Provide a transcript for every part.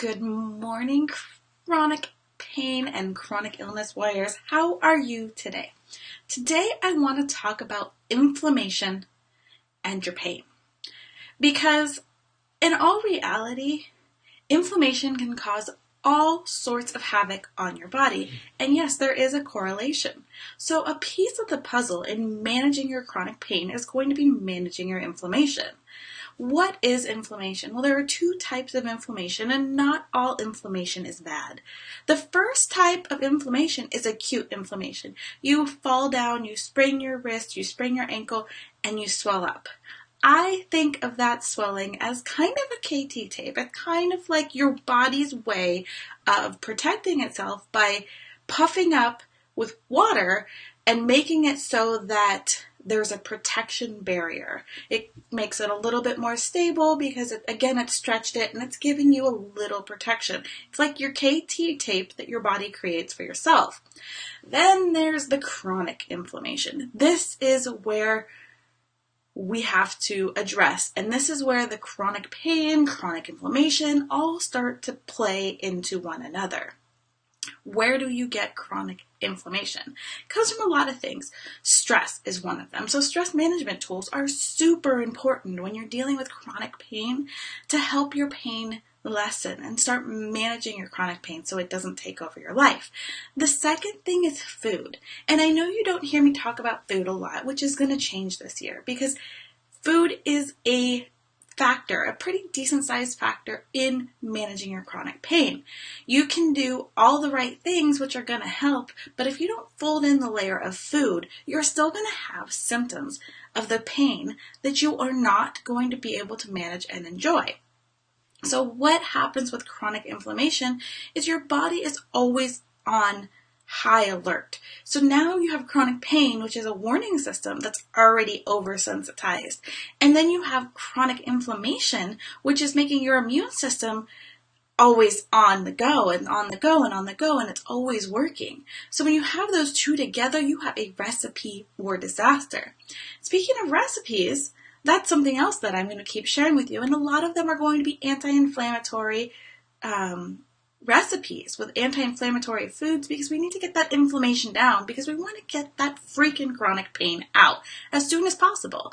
Good morning, chronic pain and chronic illness warriors. How are you today? Today, I want to talk about inflammation and your pain. Because in all reality, inflammation can cause all sorts of havoc on your body. And yes, there is a correlation. So a piece of the puzzle in managing your chronic pain is going to be managing your inflammation. What is inflammation? Well, there are two types of inflammation, and not all inflammation is bad. The first type of inflammation is acute inflammation. You fall down, you sprain your wrist, you sprain your ankle, and you swell up. I think of that swelling as kind of a KT tape. It's kind of like your body's way of protecting itself by puffing up with water and making it so that there's a protection barrier. It makes it a little bit more stable because, it's stretched it and it's giving you a little protection. It's like your KT tape that your body creates for yourself. Then there's the chronic inflammation. This is where we have to address, and this is where the chronic pain, chronic inflammation all start to play into one another. Where do you get chronic inflammation? It comes from a lot of things. Stress is one of them. So stress management tools are super important when you're dealing with chronic pain to help your pain lessen and start managing your chronic pain so it doesn't take over your life. The second thing is food. And I know you don't hear me talk about food a lot, which is going to change this year because food is a factor, a pretty decent sized factor in managing your chronic pain. You can do all the right things which are going to help, but if you don't fold in the layer of food, you're still going to have symptoms of the pain that you are not going to be able to manage and enjoy. So what happens with chronic inflammation is your body is always on high alert. So now you have chronic pain, which is a warning system that's already oversensitized. And then you have chronic inflammation, which is making your immune system always on the go and on the go and on the go, and it's always working. So when you have those two together, you have a recipe for disaster. Speaking of recipes, that's something else that I'm going to keep sharing with you, and a lot of them are going to be anti-inflammatory recipes with anti-inflammatory foods because we need to get that inflammation down because we want to get that freaking chronic pain out as soon as possible.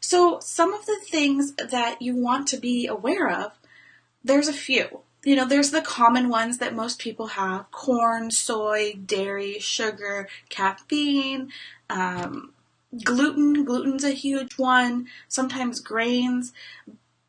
So some of the things that you want to be aware of, there's a few. There's the common ones that most people have: corn, soy, dairy, sugar, caffeine, gluten. Gluten's a huge one, sometimes grains.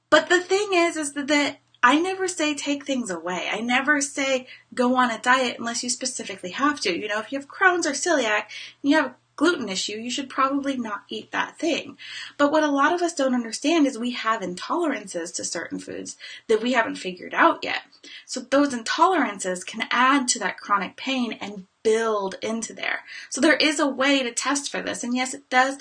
But the thing is that I never say take things away. I never say go on a diet unless you specifically have to. If you have Crohn's or celiac and you have a gluten issue, you should probably not eat that thing. But what a lot of us don't understand is we have intolerances to certain foods that we haven't figured out yet. So those intolerances can add to that chronic pain and build into there. So there is a way to test for this. And yes, it does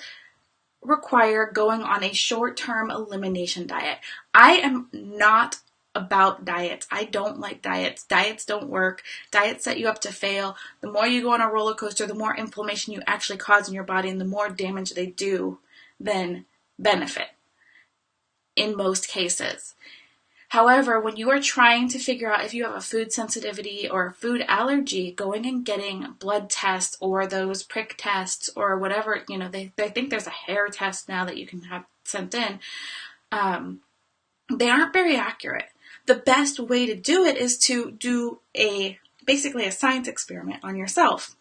require going on a short-term elimination diet. I am not about diets. I don't like diets. Diets don't work. Diets set you up to fail. The more you go on a roller coaster, the more inflammation you actually cause in your body and the more damage they do than benefit in most cases. However, when you are trying to figure out if you have a food sensitivity or a food allergy, going and getting blood tests or those prick tests or whatever, they think there's a hair test now that you can have sent in, they aren't very accurate. The best way to do it is to do basically a science experiment on yourself,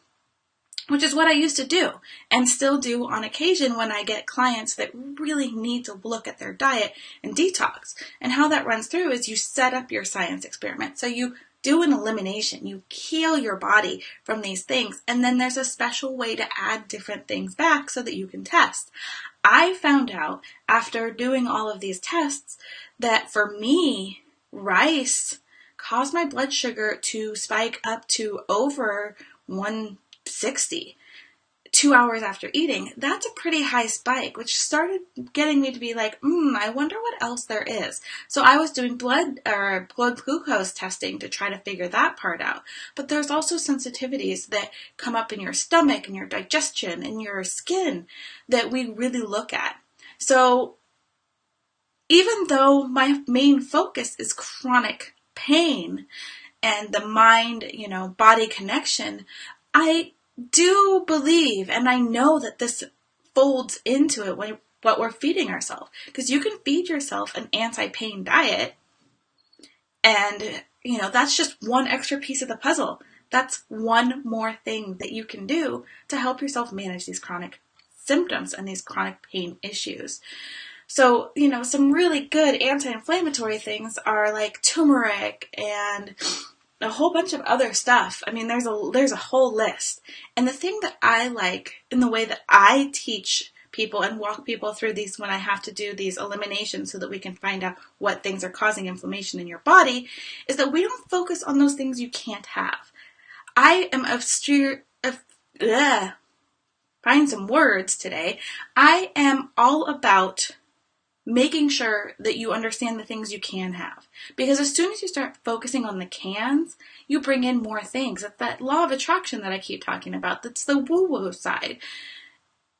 which is what I used to do and still do on occasion when I get clients that really need to look at their diet and detox. And how that runs through is you set up your science experiment. So you do an elimination, you heal your body from these things, and then there's a special way to add different things back so that you can test. I found out after doing all of these tests that for me, rice caused my blood sugar to spike up to over 160 2 hours after eating. That's a pretty high spike, which started getting me to be like, I wonder what else there is. So I was doing blood glucose testing to try to figure that part out. But there's also sensitivities that come up in your stomach and your digestion and your skin that we really look at. So even though my main focus is chronic pain and the mind, body connection, I do believe, and I know that this folds into it what we're feeding ourselves. Because you can feed yourself an anti-pain diet, and, that's just one extra piece of the puzzle. That's one more thing that you can do to help yourself manage these chronic symptoms and these chronic pain issues. So, some really good anti-inflammatory things are like turmeric and a whole bunch of other stuff. I mean, there's a whole list. And the thing that I like in the way that I teach people and walk people through these when I have to do these eliminations so that we can find out what things are causing inflammation in your body is that we don't focus on those things you can't have. I am find some words today. I am all about making sure that you understand the things you can have. Because as soon as you start focusing on the cans, you bring in more things. It's that law of attraction that I keep talking about. That's the woo-woo side.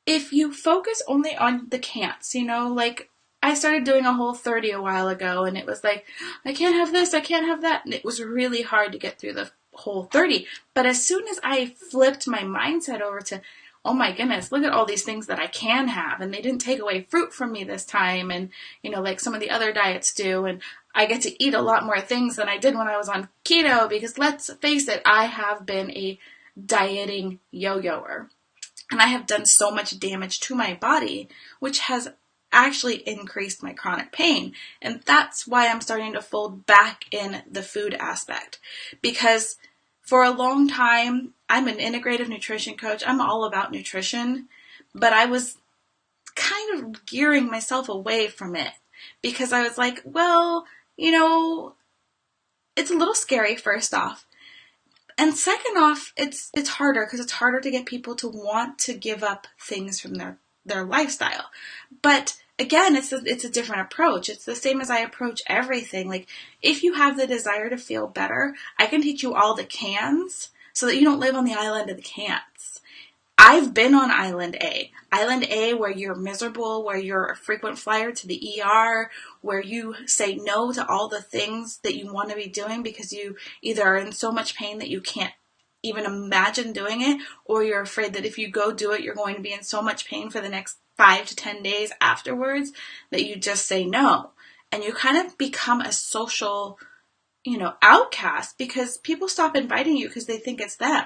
If you focus only on the can'ts, like I started doing a Whole30 a while ago, and it was like, I can't have this, I can't have that. And it was really hard to get through the Whole30. But as soon as I flipped my mindset over to, oh my goodness, look at all these things that I can have, and they didn't take away fruit from me this time, and, like some of the other diets do, and I get to eat a lot more things than I did when I was on keto, because let's face it, I have been a dieting yo-yoer, and I have done so much damage to my body, which has actually increased my chronic pain, and that's why I'm starting to fold back in the food aspect, because for a long time, I'm an integrative nutrition coach. I'm all about nutrition, but I was kind of gearing myself away from it because I was like, well, it's a little scary, first off. And second off, it's harder because it's harder to get people to want to give up things from their lifestyle. But again, it's a different approach. It's the same as I approach everything. Like, if you have the desire to feel better, I can teach you all the cans so that you don't live on the island of the can'ts. I've been on Island A. Island A, where you're miserable, where you're a frequent flyer to the ER, where you say no to all the things that you want to be doing because you either are in so much pain that you can't even imagine doing it, or you're afraid that if you go do it, you're going to be in so much pain for the next 5 to 10 days afterwards that you just say no. And you kind of become a social, outcast because people stop inviting you because they think it's them.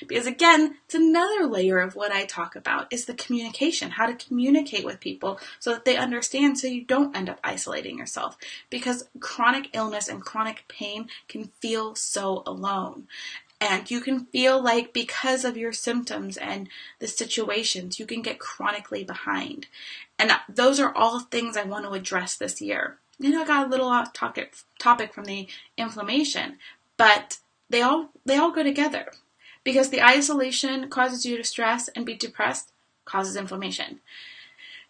Because again, it's another layer of what I talk about is the communication, how to communicate with people so that they understand so you don't end up isolating yourself. Because chronic illness and chronic pain can feel so alone. And you can feel like because of your symptoms and the situations, you can get chronically behind. And those are all things I want to address this year. I got a little off topic from the inflammation, but they all go together. Because the isolation causes you to stress and be depressed, causes inflammation.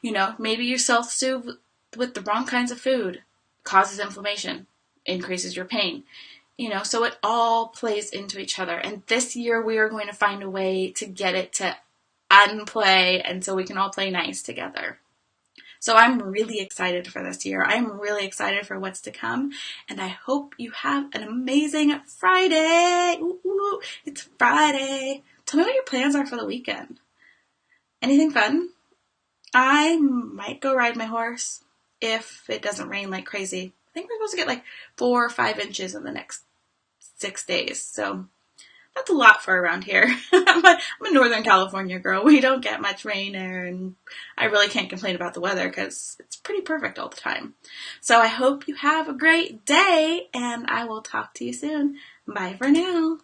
Maybe you self-soothe with the wrong kinds of food, causes inflammation, increases your pain. So it all plays into each other. And this year we are going to find a way to get it to unplay and so we can all play nice together. So I'm really excited for this year. I'm really excited for what's to come. And I hope you have an amazing Friday. Ooh, it's Friday. Tell me what your plans are for the weekend. Anything fun? I might go ride my horse if it doesn't rain like crazy. I think we're supposed to get like 4 or 5 inches in the next 6 days. So that's a lot for around here. I'm a Northern California girl. We don't get much rain there, and I really can't complain about the weather because it's pretty perfect all the time. So I hope you have a great day, and I will talk to you soon. Bye for now.